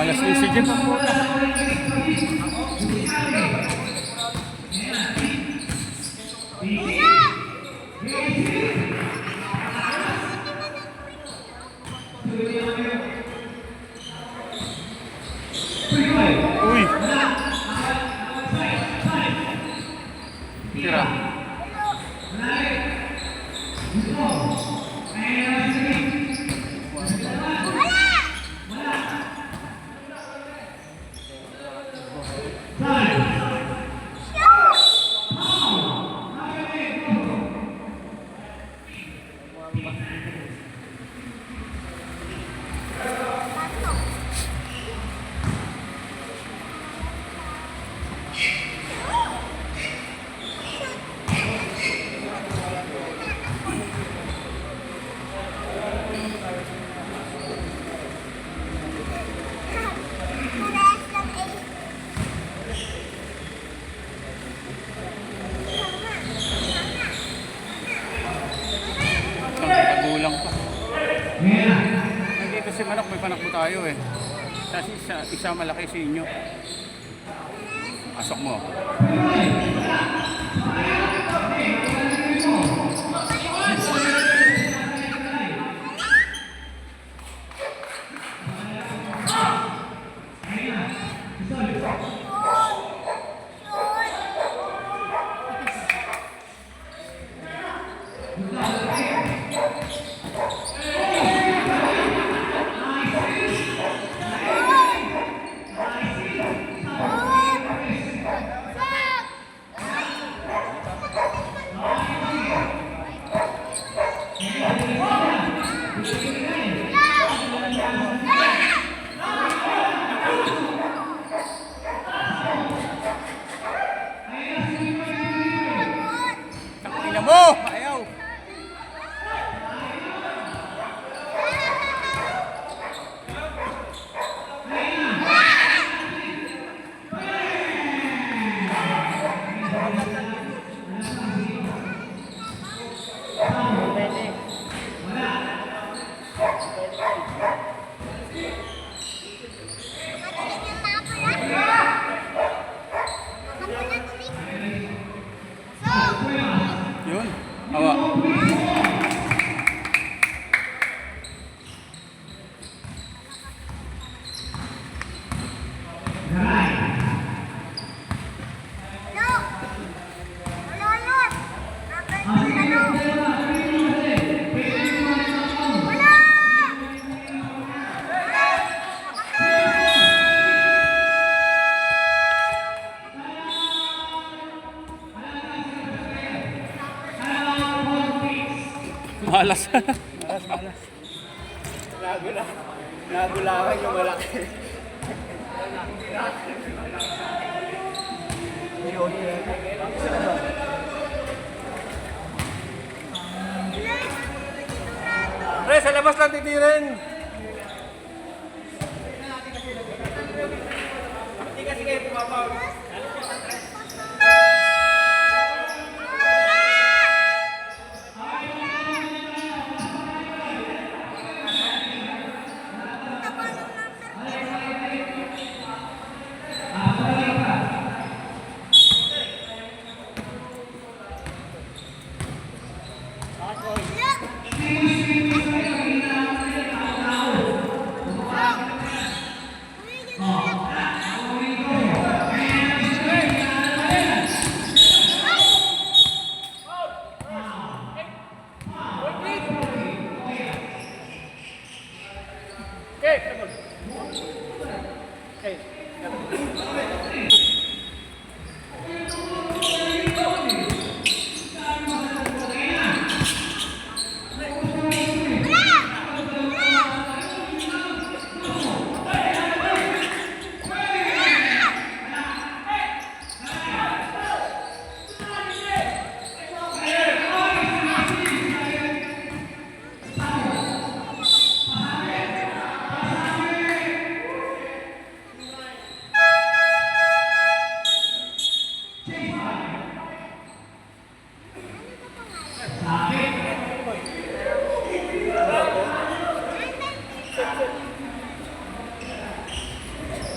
Malas din si Jim. Uy. Tira. Magulang pa. Nandito si Manok, may panakbo tayo eh. Kasi isa malaki sa inyo. Pasok mo. Tingnan mo! Ayaw! Yun. Awa. Malas. Malas. Nagulakan yung malaki. Pre, sa labas lang titirin. Hindi kasi kayo pumapawag.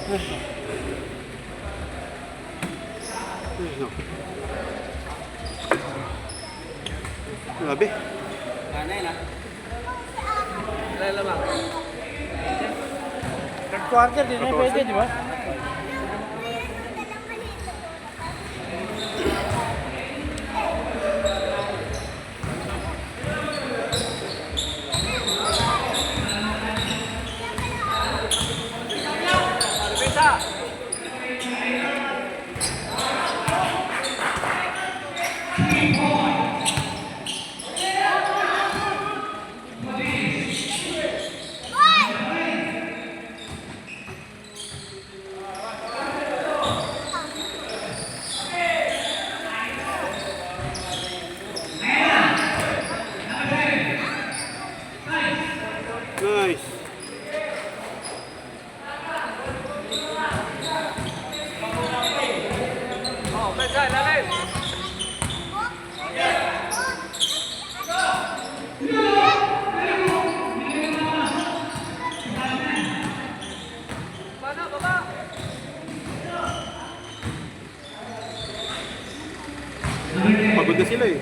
Grabe. Ano yun ah? Lalamang. Third quarter din na pwede, di ba? Nice. Oh, pesa, lalim. Baba, baba. Pagod na sila eh.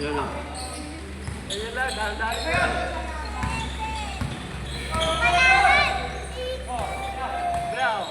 Yan na. Ayun lang, dahil-dahil na yan. Brown.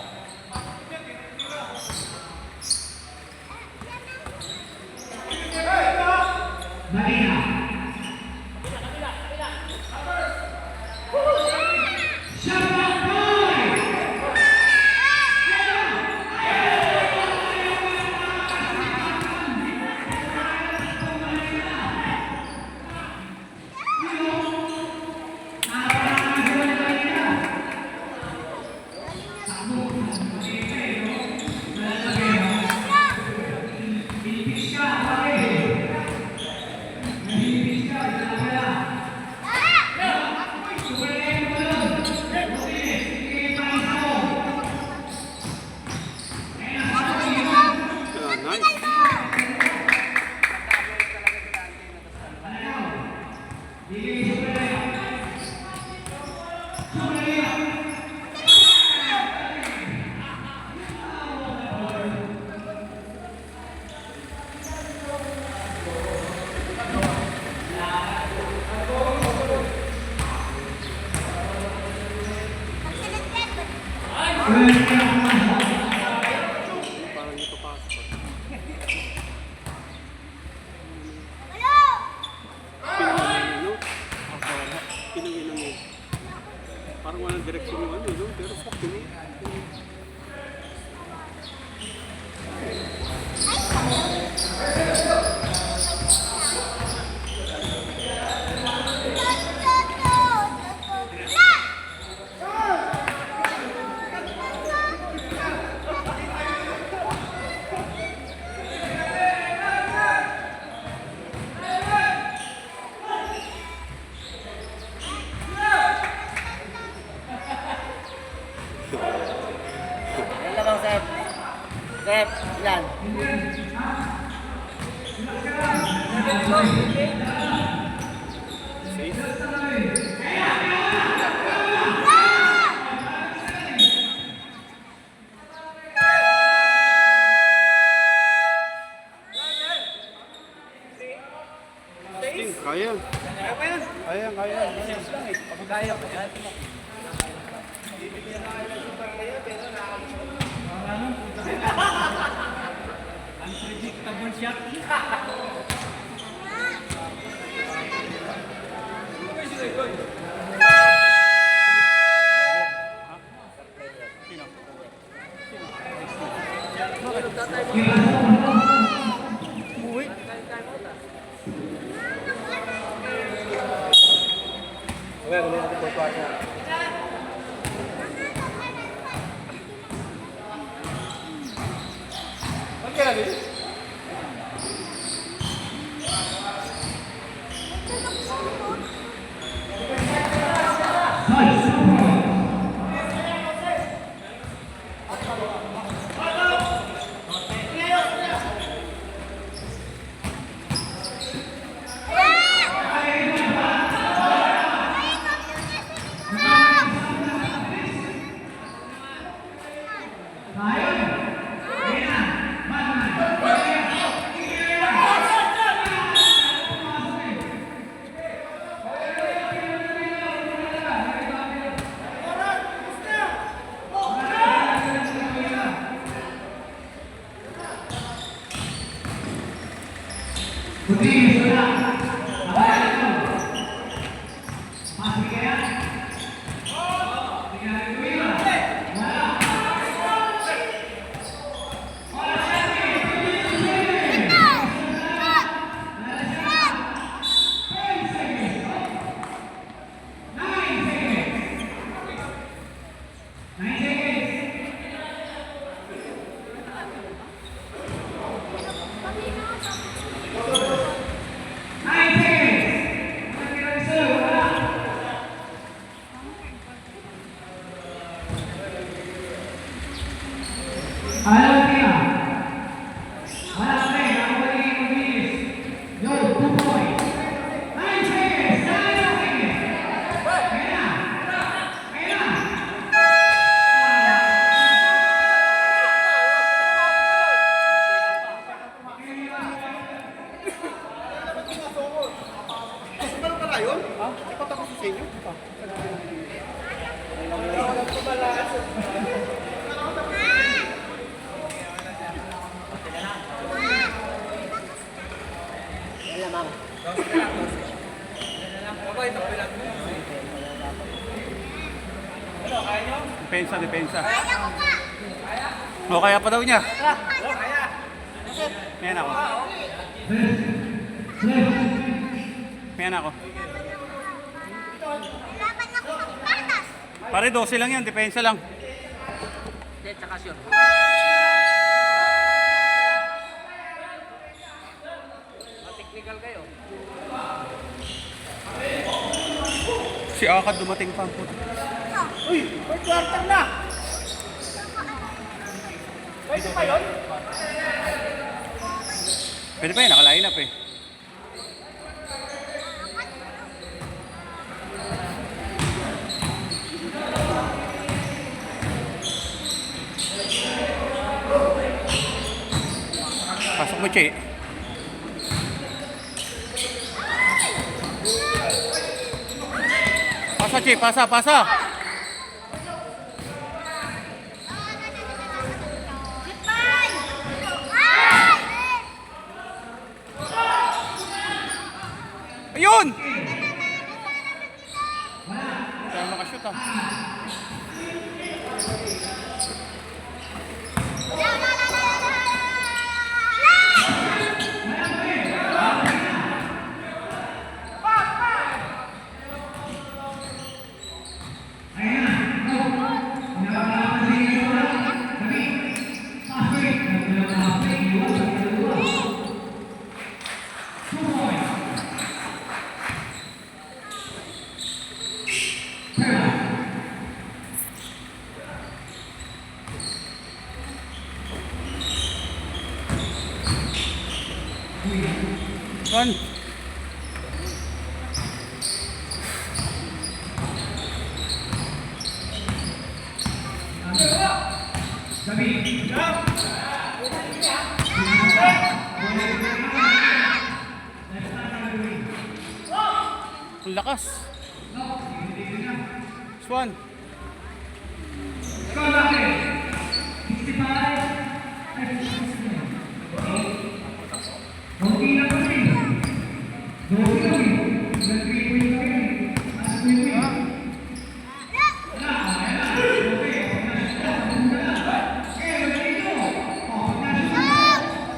Parang ito pasok. Pinangin mo. Parang walang direksyon yung ano, no? Pero fuck yun. Yan lang bang, Sep? Sep, yan. Kaya. Kaya, kaya. Kaya pa yan. Unpredictable shot. Depensa, depensa. O, kaya pa daw niya. Ayan ako. Ayan ako. Pare, 12 lang yan. Depensa lang. Hindi, tsaka sure. Technical kayo. Si Akad dumating pa. Uy! Fourth quarter na! Pwede pa yun? Pwede pa yun, naka-line up eh. Pasok mo, Che. Pasa, Che, pasa, pasa. Ayun! Kaya makashoot ah. One. Ang lakas. Swan.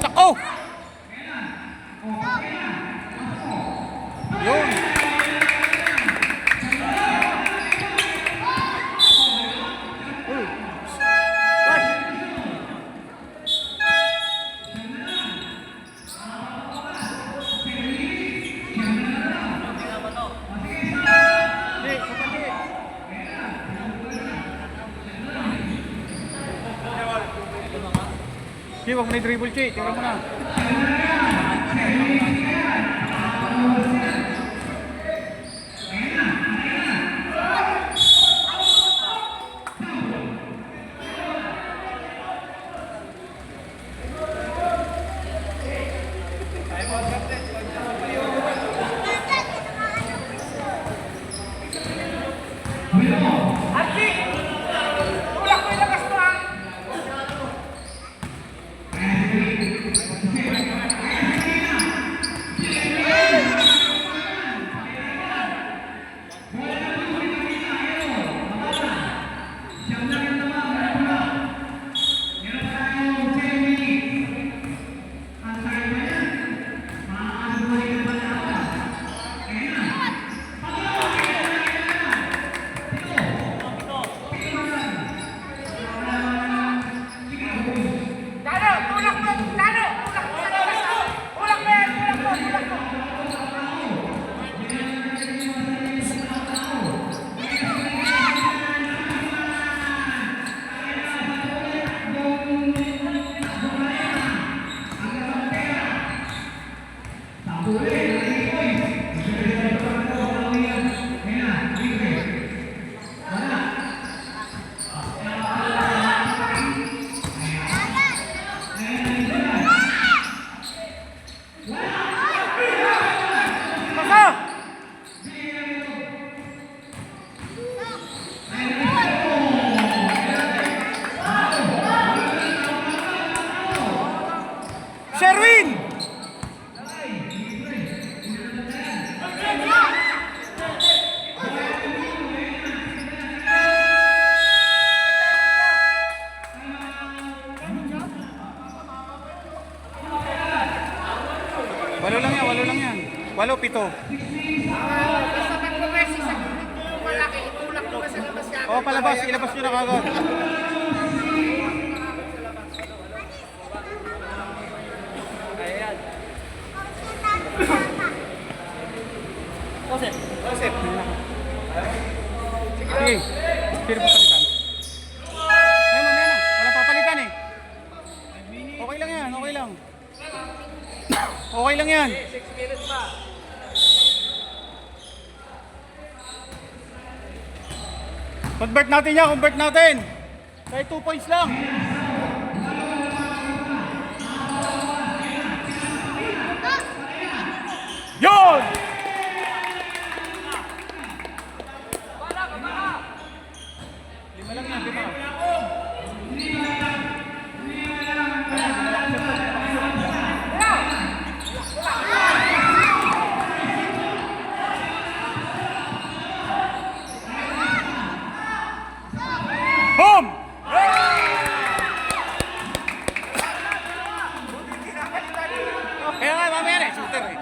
Tako! Yun. Chi, huwag mo na i-dribble, Chi. Tingnan mo na. Sherwin! Walo lang yan, walo lang yan. Walo, pito. Basta pag-progress sa malaki, itulak mo sa labas ka. O, palabas. Ilabas nyo na kagad. Joseph. Joseph. Sige. Sino papalitan? Meron. Walang papalitan eh. Okay lang yan, okay lang. Okay lang yan. 6 minutes pa. Convert natin yan, convert natin. Kahit 2 points lang. Yun! Lima lang yan, lima. Boom! Kaya nga, mamaya na, shooter eh.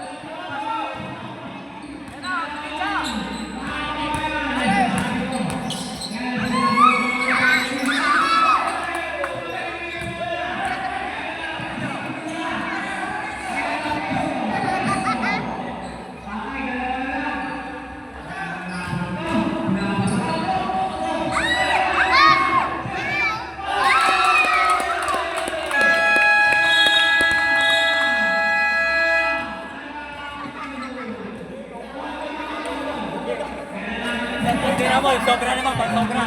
Tira mo, sobra naman, pag sobra.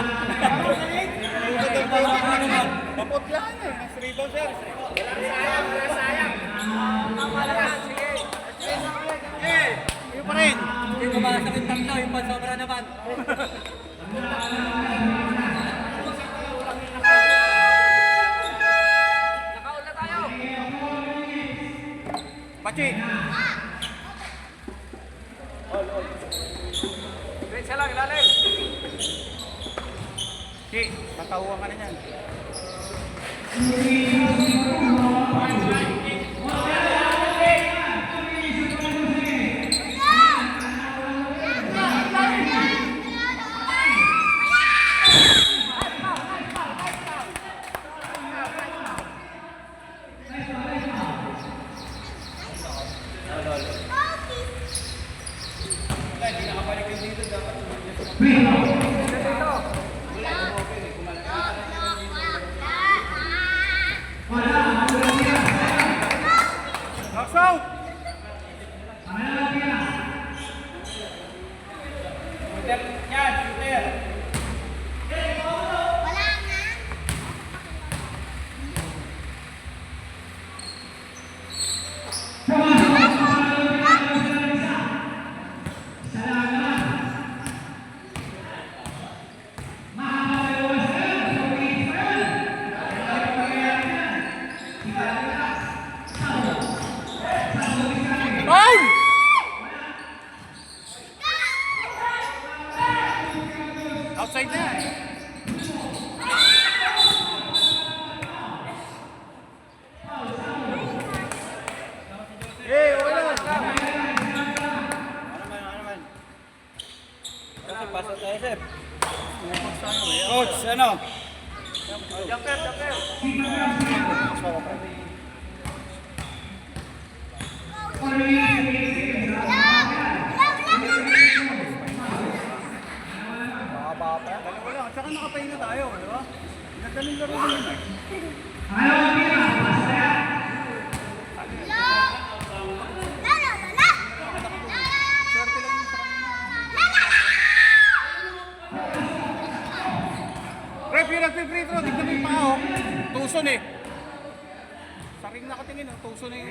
Sobra naman. Maputla na eh. Mas rebound sir. Sayang, sayang. Sige. Eh, yun pa rin. Hindi ko masakit tatlo, yung pag sobra naman. Nakaula tayo. Pachi. Diretsa lang, ilalim. Chi, tatauhan ka na yan. Wala. Eh, okay lang. Pasok tayo, sir. Coach, ano? Jumper. Dalawa lang. Tsaka nakapahinga tayo, di ba? Nagdaling laro din yun eh. Swerte lang yun sa kanina. Ref, yung nagpipray throw, tignan mo yung pao. Tuson eh. Sa ring nakatingin, tuson eh.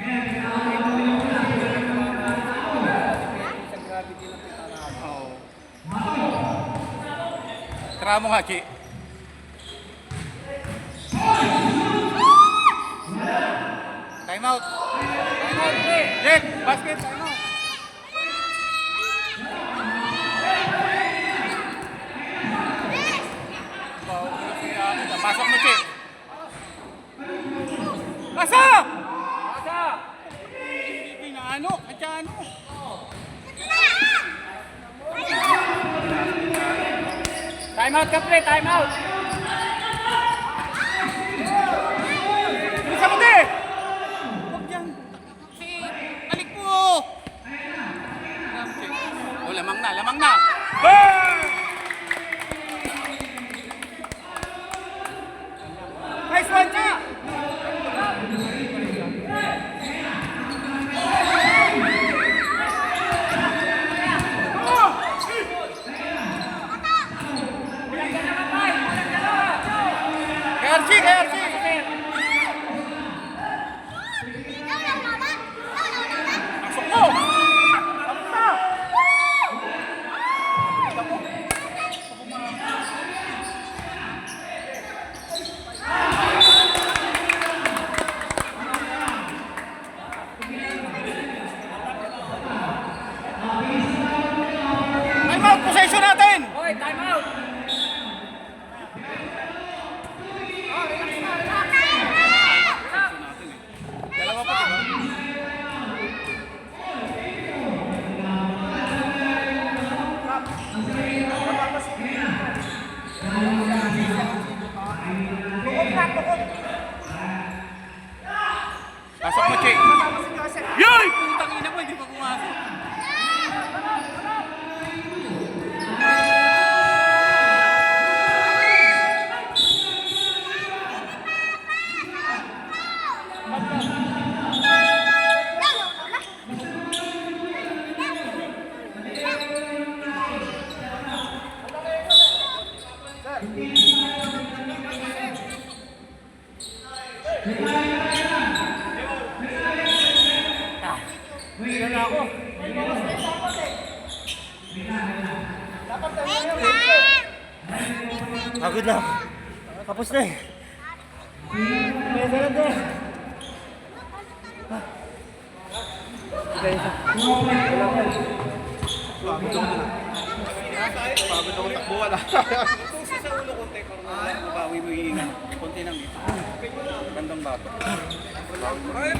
Sa gravity ng pitana. Oo. Tara mo nga, Chi. Time out. Jet, basket, time out. Pasok mo, Chi. Pasok! Pasok! Hindi na ano, atya ano. Time out ka, pre. Time out. Bisa mo din! Huwag yan. Si, balik mo! Oh, lamang na. Burn! Nice one, Cha! KRG! Pasok mo! Pasok na! Time out! Possession natin! Hoy, time out. Dalawa pa, diba? Pasok mo, Che. Yoy! Putang ina mo, hindi pa pumasok. Hindi na ako. Pagod na. Tapos na eh. May sarap na. Pagod ako takbuhan ah. Tuso sa ulo konti para mabawi mo yung konti ng ito. Gandang bato. Ay,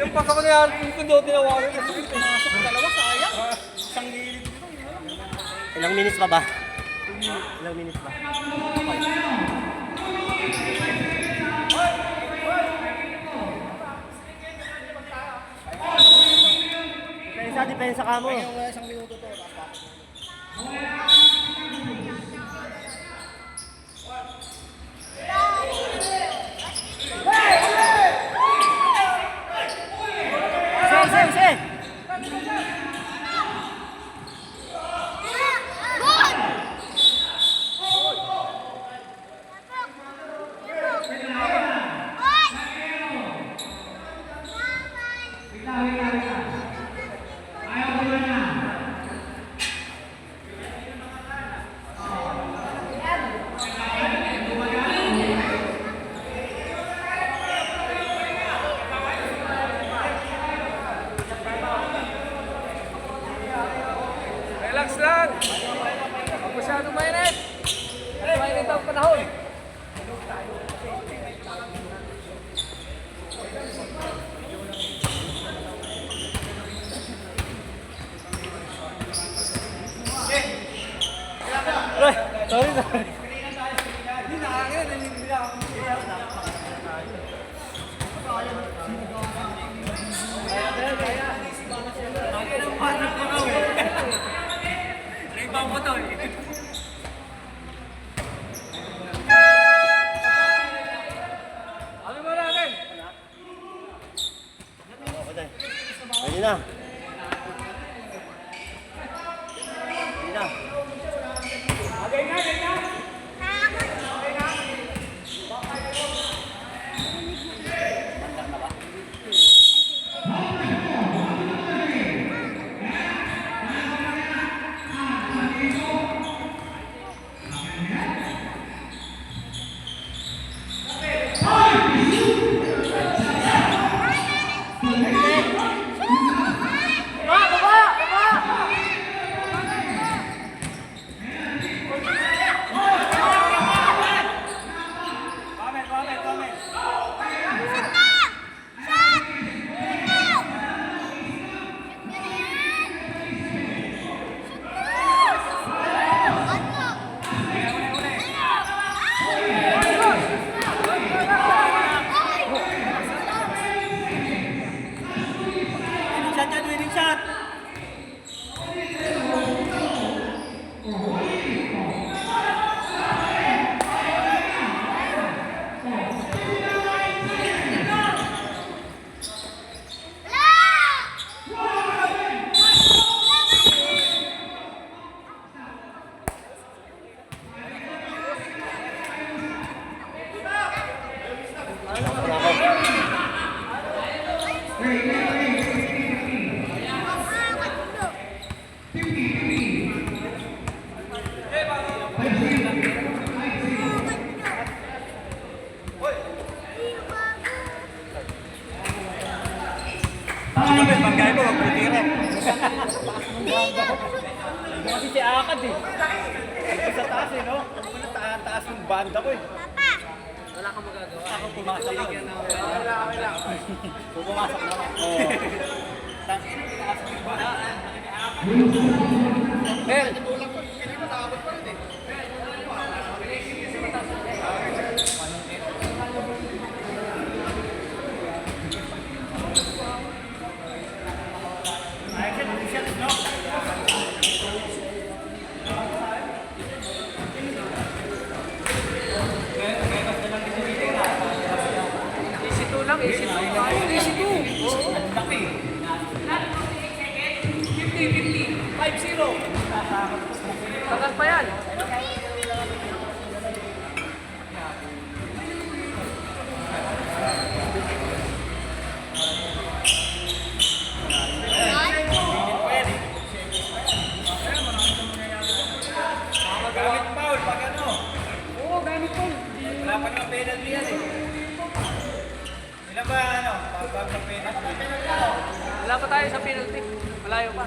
yung pasok ko na yan, kung doon tinawarin kasi pumasok dalawa, sayang. Isang gilid dito. Ilang minutes pa ba? Ilang minutes ba? Depensa ka mo. Isang minuto to. Sen! Sorry, sorry. Hindi nakakaya, nanibila ako. Rebound mo to eh. Ano ba natin? Ready na. Ready na. Winning shot! Pagkaya ko, magputira. Kasi si Akad eh. Ito sa taas eh, no? Taas yung banda ko eh. Wala kang magagawa. Ako pumasok lang. Wala. Pumasok naman. Oo. Tangin, taas yung banda. Eh, tulak ko. Hindi mo nakabot pa rin eh. Tagal pa yan. Gamit foul pag ano. Oo, gamit ko. Wala pa ng penalty yan eh. Ilan ba ano? Pag ng penalty. Wala pa tayo sa penalty. Malayo pa.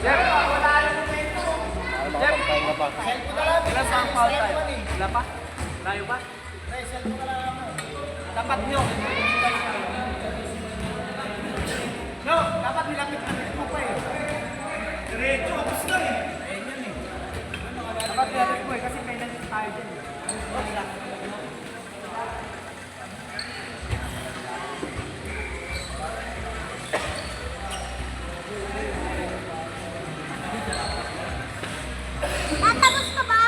Jeff, wala yung momento. Jeff, ilan sa ang foul tayo? Wala pa? Malayo pa? Dapat nyo. No, dapat nilapit na mo pa eh. Diretso, tapos na eh. Ayun yan eh. Dapat nilapit mo eh, kasi penalty tayo dyan. Tatagos ka ba?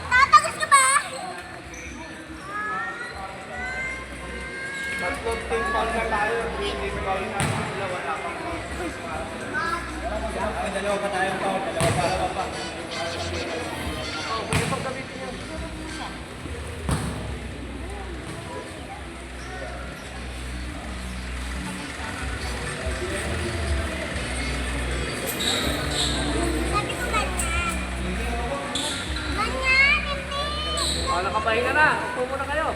Tatagos ka ba? Tatlong team foul na tayo. 3 team foul na. Wala pang foul. Dalawa pa tayong foul. Dalawa pa. Oo, pwede pang gamitin yan. Sabi ko ganyan. Ganyan, hindi. Nakapahinga na. Upo muna kayo.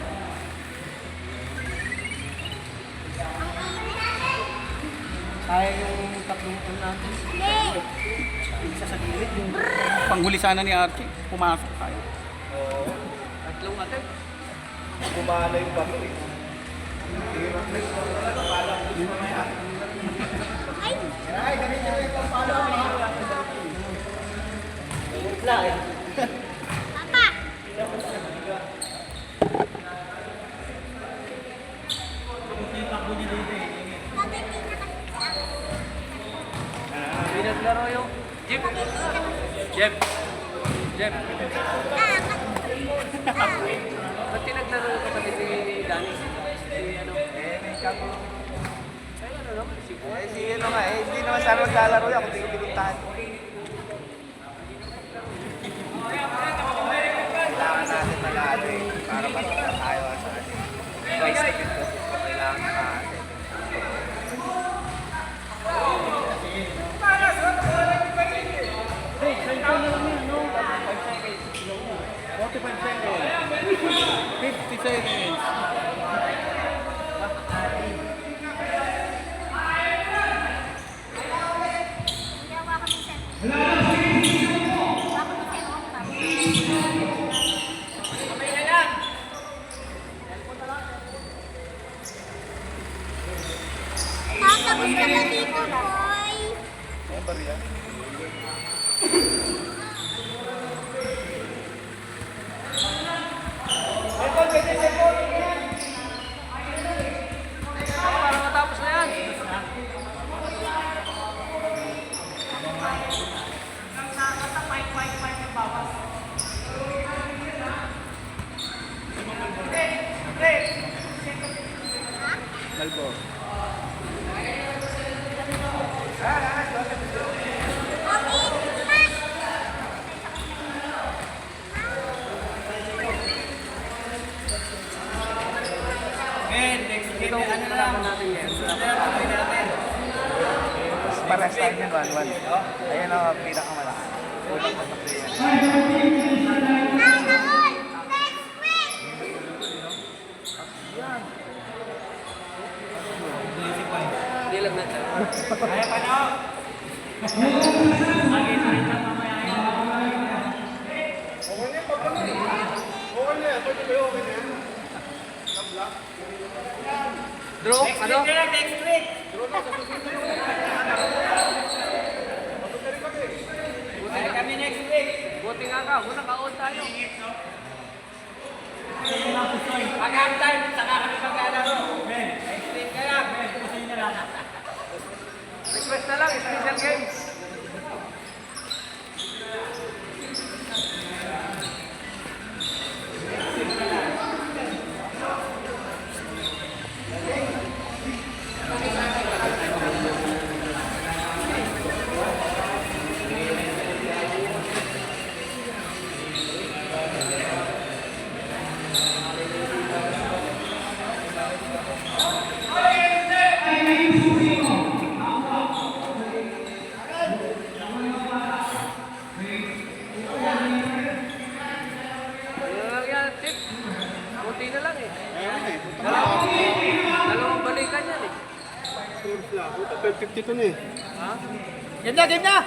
Kaya yung tatlong natin. Hindi. Isa sa gilid yung... Panghuli sana ni Archie. Pumasok tayo. Tatlong atin. Gumala yung bago eh. Pinaglaro yung Jeep. Jeff. Jeff. Ba't pinaglaro ka kami si Danny? Si ano? May kapo. Ay, ano naman? Si Boy. Si ano nga eh, hindi naman sana maglalaro yan kung di ko pinuntahan. Kailangan natin mag-ano eh, para basta tayo sa atin. Guys, ticket ko po kailangan natin. Hey, sa'yo na lang yan, no? 45 seconds. 50 seconds. Tatapos ka na dito, boy. Ano ba rin? Para matapos na yan. Malbo. Ito, ano na natin yan. Pares tayo yun, 1-1. Ayan o, pinakamalaki. Unang patakli yan. Hindi lang natin. Draw? Ano? Kami next week. Buti nga ka, muna ka-on tayo. Pag halftime, saka kami maglalaro. Next week ka lang. Pusin na lang. Request na lang, special games. Ano lang yan, tip? Buti na lang eh. Dalawang balikan yan eh. Scores lang. Puta, 52 na eh. Ha? Game na, game na!